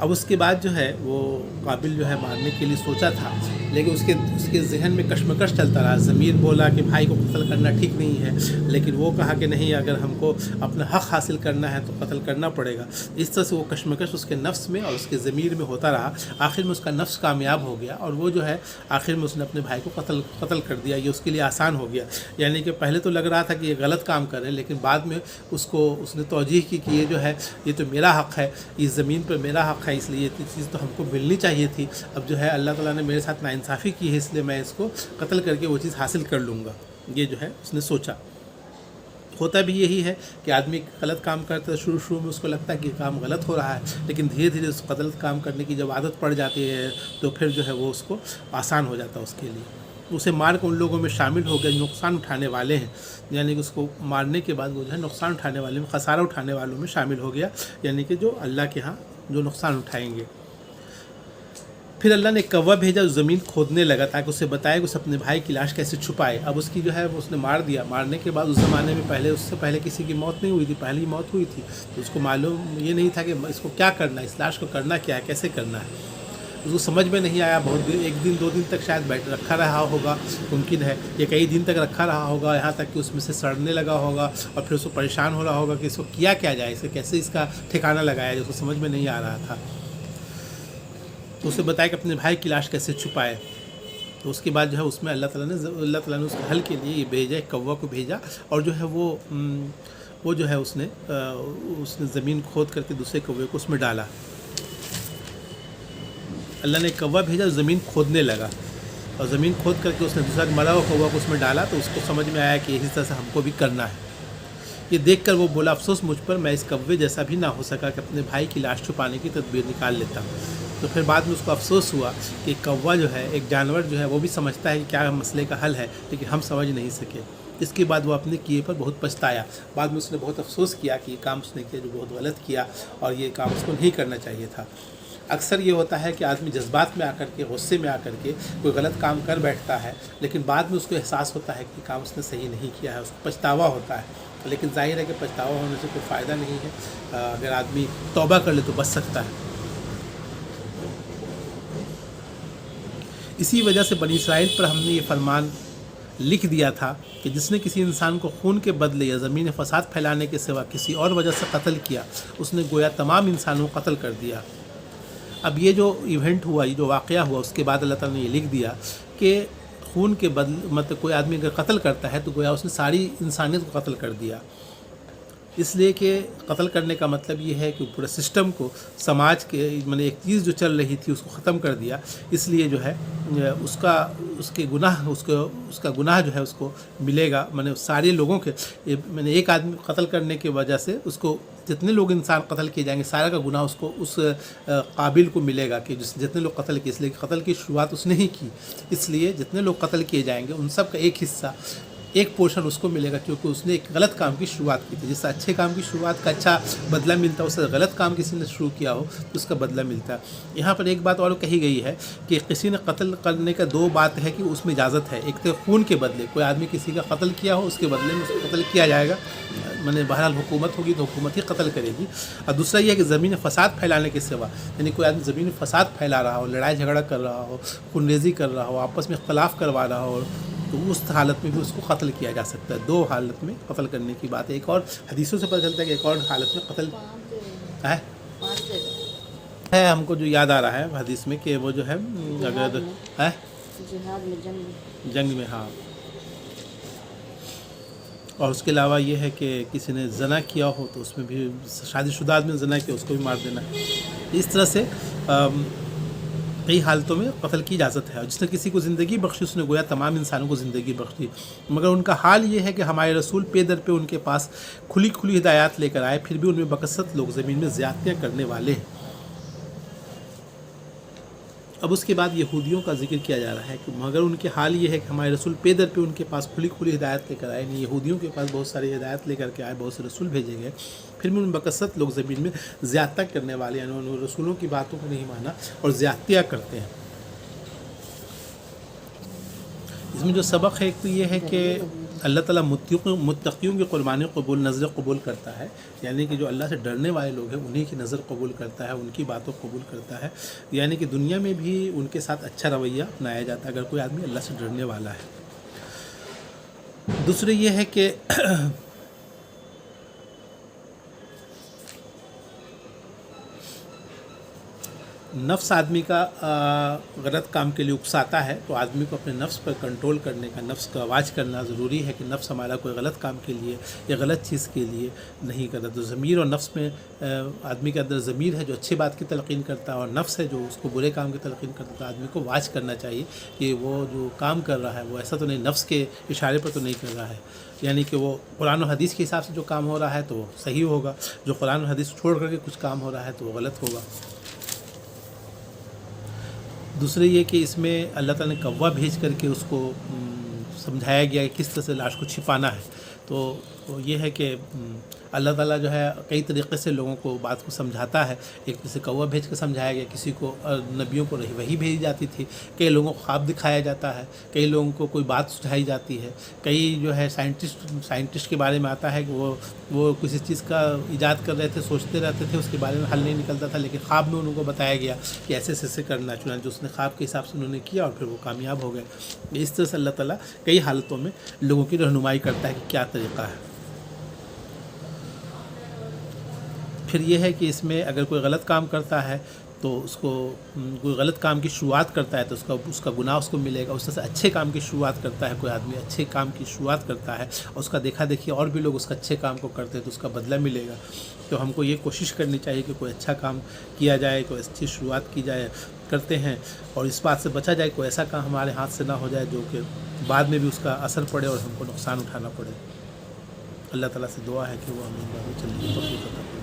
اب اس کے بعد جو ہے وہ قابل جو ہے مارنے کے لیے سوچا تھا، لیکن اس کے ذہن میں کشمکش چلتا رہا. ضمیر بولا کہ بھائی کو قتل کرنا ٹھیک نہیں ہے، لیکن وہ کہا کہ نہیں، اگر ہم کو اپنا حق حاصل کرنا ہے تو قتل کرنا پڑے گا. اس طرح سے وہ کشمکش اس کے نفس میں اور اس کے ضمیر میں ہوتا رہا. آخر میں اس کا نفس کامیاب ہو گیا اور وہ جو ہے آخر میں اس نے اپنے بھائی کو قتل کر دیا. یہ اس کے لیے آسان ہو گیا. یعنی کہ پہلے تو لگ رہا تھا کہ یہ غلط کام کر رہے، لیکن بعد میں اس نے توجیہ کی کہ یہ جو ہے یہ تو میرا حق ہے، اس زمین پر میرا حق ہے، اس لیے یہ چیز تو ہم کو ملنی چاہیے تھی. اب جو ہے اللہ تعالیٰ نے میرے ساتھ ناانصافی کی ہے، اس لیے میں اس کو قتل کر کے وہ چیز حاصل کر لوں گا. یہ جو ہے اس نے سوچا. ہوتا بھی یہی ہے کہ آدمی غلط کام کرتا ہے، شروع میں اس کو لگتا ہے کہ کام غلط ہو رہا ہے، لیکن دھیرے دھیرے اس غلط کام کرنے کی جب عادت پڑ جاتی ہے تو پھر جو ہے وہ اس کو آسان ہو جاتا ہے اس کے لیے. اسے مار کے ان لوگوں میں شامل ہو گیا نقصان اٹھانے والے ہیں. یعنی کہ اس کو مارنے کے بعد وہ جو ہے نقصان اٹھانے والے میں، خسارہ اٹھانے والوں میں شامل ہو گیا، یعنی کہ جو اللہ کے ہاں جو نقصان اٹھائیں گے. پھر اللہ نے ایک کوا بھیجا جو زمین کھودنے لگا تاکہ اسے بتائے کہ اس اپنے بھائی کی لاش کیسے چھپائے. اب اس کی جو ہے وہ اس نے مار دیا. مارنے کے بعد اس زمانے میں اس سے پہلے کسی کی موت نہیں ہوئی تھی، پہلی موت ہوئی تھی، تو اس کو معلوم یہ نہیں تھا کہ اس کو کیا کرنا ہے، اس لاش کو کرنا کیا ہے، کیسے کرنا ہے. اس کو سمجھ میں نہیں آیا. بہت دن، 1-2 دن تک شاید رکھا رہا ہوگا، ممکن ہے، یا کئی دن تک رکھا رہا ہوگا، یہاں تک کہ اس میں سے سڑنے لگا ہوگا اور پھر اس کو پریشان ہو رہا ہوگا کہ اس کو کیا جائے، اسے کیسے اس کا ٹھکانہ لگایا جائے. اس کو سمجھ میں نہیں آ رہا تھا. تو اسے بتایا کہ اپنے بھائی کی لاش کیسے چھپائے. تو اس کے بعد جو ہے اس میں اللہ تعالیٰ نے اس کے حل کے لیے یہ بھیجا، ایک کوا کو بھیجا، اور جو ہے وہ جو ہے اس نے زمین کھود کر کے دوسرے کوے کو اس میں ڈالا. اللہ نے ایک کوا بھیجا، زمین کھودنے لگا، اور زمین کھود کر کے اس نے دوسرا مرا ہوا کوا کو اس میں ڈالا. تو اس کو سمجھ میں آیا کہ اسی طرح سے ہم کو بھی کرنا ہے. یہ دیکھ کر وہ بولا، افسوس مجھ پر، میں اس کوے جیسا بھی نہ ہو سکا کہ اپنے بھائی کی لاش چھپانے کی تدبیر نکال لیتا. تو پھر بعد میں اس کو افسوس ہوا کہ کوا جو ہے، ایک جانور جو ہے، وہ بھی سمجھتا ہے کہ کیا مسئلے کا حل ہے، لیکن ہم سمجھ نہیں سکے. اس کے بعد وہ اپنے کیے پر بہت پچھتایا. بعد میں اس نے بہت افسوس کیا کہ یہ کام اس نے کیا جو بہت غلط کیا، اور یہ کام اس کو نہیں کرنا چاہیے تھا. اکثر یہ ہوتا ہے کہ آدمی جذبات میں آ کر کے، غصے میں آ کر کے کوئی غلط کام کر بیٹھتا ہے، لیکن بعد میں اس کو احساس ہوتا ہے کہ کام اس نے صحیح نہیں کیا ہے، اس کو پچھتاوا ہوتا ہے. لیکن ظاہر ہے کہ پچھتاوا ہونے سے کوئی فائدہ نہیں ہے. اگر آدمی توبہ کر لے تو بچ سکتا ہے. اسی وجہ سے بنی اسرائیل پر ہم نے یہ فرمان لکھ دیا تھا کہ جس نے کسی انسان کو خون کے بدلے یا زمین فساد پھیلانے کے سوا کسی اور وجہ سے قتل کیا، اس نے گویا تمام انسانوں کو قتل کر دیا. اب یہ جو ایونٹ ہوا، یہ جو واقعہ ہوا، اس کے بعد اللہ تعالیٰ نے یہ لکھ دیا کہ خون کے بدلے، مطلب کوئی آدمی اگر قتل کرتا ہے تو گویا اس نے ساری انسانیت کو قتل کر دیا. اس لیے کہ قتل کرنے کا مطلب یہ ہے کہ پورے سسٹم کو، سماج کے، ایک چیز جو چل رہی تھی اس کو ختم کر دیا. اس لیے جو ہے اس کا گناہ جو ہے اس کو ملے گا. سارے لوگوں کے، ایک آدمی قتل کرنے کی وجہ سے اس کو جتنے لوگ انسان قتل کیے جائیں گے، سارا کا گناہ اس کو، اس قابل کو ملے گا کہ جتنے لوگ قتل کیے. اس لیے قتل کی شروعات اس نے ہی کی، اس لیے جتنے لوگ قتل کیے جائیں گے ان سب کا ایک حصہ، ایک پورشن اس کو ملے گا، کیونکہ اس نے ایک غلط کام کی شروعات کی تھی. جس سے اچھے کام کی شروعات کا اچھا بدلہ ملتا ہے، اس سے غلط کام کسی نے شروع کیا ہو تو اس کا بدلہ ملتا ہے. یہاں پر ایک بات اور کہی گئی ہے کہ کسی نے قتل کرنے کا 2 بات ہے کہ اس میں اجازت ہے. ایک تو خون کے بدلے، کوئی آدمی کسی کا قتل کیا ہو، اس کے بدلے میں اس کو قتل کیا جائے گا، بہرحال حکومت ہوگی تو حکومت ہی قتل کرے گی. اور دوسرا یہ ہے کہ زمین فساد پھیلانے کے سوا، یعنی کوئی آدمی زمین فساد پھیلا رہا ہو، لڑائی جھگڑا کر رہا ہو، خون ریزی کر رہا ہو، آپس میں اختلاف کروا رہا ہو، تو اس حالت میں بھی اس کو قتل کیا جا سکتا ہے. 2 حالت میں قتل کرنے کی بات ہے. ایک اور حدیثوں سے پتہ چلتا ہے کہ ایک اور حالت میں قتل ہے. ہم کو جو یاد آ رہا ہے حدیث میں کہ وہ جو ہے اگر جہاد میں جنگ میں، ہاں. اور اس کے علاوہ یہ ہے کہ کسی نے زنا کیا ہو تو اس میں بھی، شادی شدہ آدمی نے زنا کیا اس کو بھی مار دینا ہے. اس طرح سے کئی حالتوں میں قتل کی اجازت ہے. اور جس نے کسی کو زندگی بخشی اس نے گویا تمام انسانوں کو زندگی بخشی. مگر ان کا حال یہ ہے کہ ہمارے رسول پے در پہ ان کے پاس کھلی ہدایات لے کر آئے، پھر بھی ان میں بکثرت لوگ زمین میں زیادتیاں کرنے والے ہیں. اب اس کے بعد یہودیوں کا ذکر کیا جا رہا ہے کہ مگر ان کے حال یہ ہے کہ ہمارے رسول پے در پہ ان کے پاس کھلی ہدایت لے کر آئے. یعنی یہودیوں کے پاس بہت ساری ہدایت لے کر کے آئے، بہت سے رسول بھیجے گئے، پھر بھی ان بکثرت لوگ زمین میں زیادتیاں کرنے والے، یعنی انہوں نے رسولوں کی باتوں کو نہیں مانا اور زیادتیاں کرتے ہیں. اس میں جو سبق ہے ایک تو یہ ہے کہ اللہ تعالیٰ متقیوں کی قربانی قبول نظر قبول کرتا ہے، یعنی کہ جو اللہ سے ڈرنے والے لوگ ہیں انہی کی نظر قبول کرتا ہے، ان کی باتوں کو قبول کرتا ہے، یعنی کہ دنیا میں بھی ان کے ساتھ اچھا رویہ اپنایا جاتا ہے اگر کوئی آدمی اللہ سے ڈرنے والا ہے۔ دوسرے یہ ہے کہ نفس آدمی کا غلط کام کے لیے اکساتا ہے، تو آدمی کو اپنے نفس پر کنٹرول کرنے کا، نفس کا آواز کرنا ضروری ہے کہ نفس ہمارا کوئی غلط کام کے لیے یا غلط چیز کے لیے نہیں کرتا۔ تو ضمیر اور نفس میں آدمی کے اندر ضمیر ہے جو اچھی بات کی تلقین کرتا ہے، اور نفس ہے جو اس کو برے کام کی تلقین کرتا ہے۔ تو آدمی کو واچ کرنا چاہیے کہ وہ جو کام کر رہا ہے وہ ایسا تو نہیں، نفس کے اشارے پر تو نہیں کر رہا ہے، یعنی کہ وہ قرآن و حدیث کے حساب سے جو کام ہو رہا ہے تو وہ صحیح ہوگا، جو قرآن و حدیث چھوڑ کر کے کچھ کام ہو رہا ہے تو وہ غلط ہوگا۔ دوسرے یہ کہ اس میں اللہ تعالیٰ نے کوا بھیج کر کے اس کو سمجھایا گیا کہ کس طرح سے لاش کو چھپانا ہے۔ تو یہ ہے کہ اللہ تعالیٰ جو ہے کئی طریقے سے لوگوں کو بات کو سمجھاتا ہے۔ ایک جیسے کوا بھیج کے سمجھایا گیا، کسی کو نبیوں کو وحی بھیجی جاتی تھی، کئی لوگوں کو خواب دکھایا جاتا ہے، کئی لوگوں کو کوئی بات سجھائی جاتی ہے، کئی جو ہے سائنٹسٹ کے بارے میں آتا ہے کہ وہ کسی چیز کا ایجاد کر رہے تھے، سوچتے رہتے تھے، اس کے بارے میں حل نہیں نکلتا تھا، لیکن خواب میں انہوں کو بتایا گیا کہ ایسے ایسے کرنا ہے، چنانچہ اس نے خواب کے حساب سے انہوں نے کیا اور پھر وہ کامیاب ہو گئے۔ اس طرح سے اللہ تعالیٰ کئی حالتوں میں لوگوں کی رہنمائی کرتا ہے کہ کیا طریقہ ہے۔ پھر یہ ہے کہ اس میں اگر کوئی غلط کام کرتا ہے تو اس کو کوئی غلط کام کی شروعات کرتا ہے تو اس کا گناہ اس کو ملے گا۔ اس طرح سے اچھے کام کی شروعات کرتا ہے، کوئی آدمی اچھے کام کی شروعات کرتا ہے اور اس کا دیکھا دیکھی اور بھی لوگ اس کا اچھے کام کو کرتے ہیں تو اس کا بدلہ ملے گا۔ تو ہم کو یہ کوشش کرنی چاہیے کہ کوئی اچھا کام کیا جائے، کوئی اچھی شروعات کی جائے کرتے ہیں، اور اس بات سے بچا جائے کوئی ایسا کام ہمارے ہاتھ سے نہ ہو جائے جو کہ بعد میں بھی اس کا اثر پڑے اور ہم کو نقصان اٹھانا پڑے۔ اللہ تعالیٰ سے دعا ہے کہ وہ ہمیں چلنے کی توفیق عطا کرے۔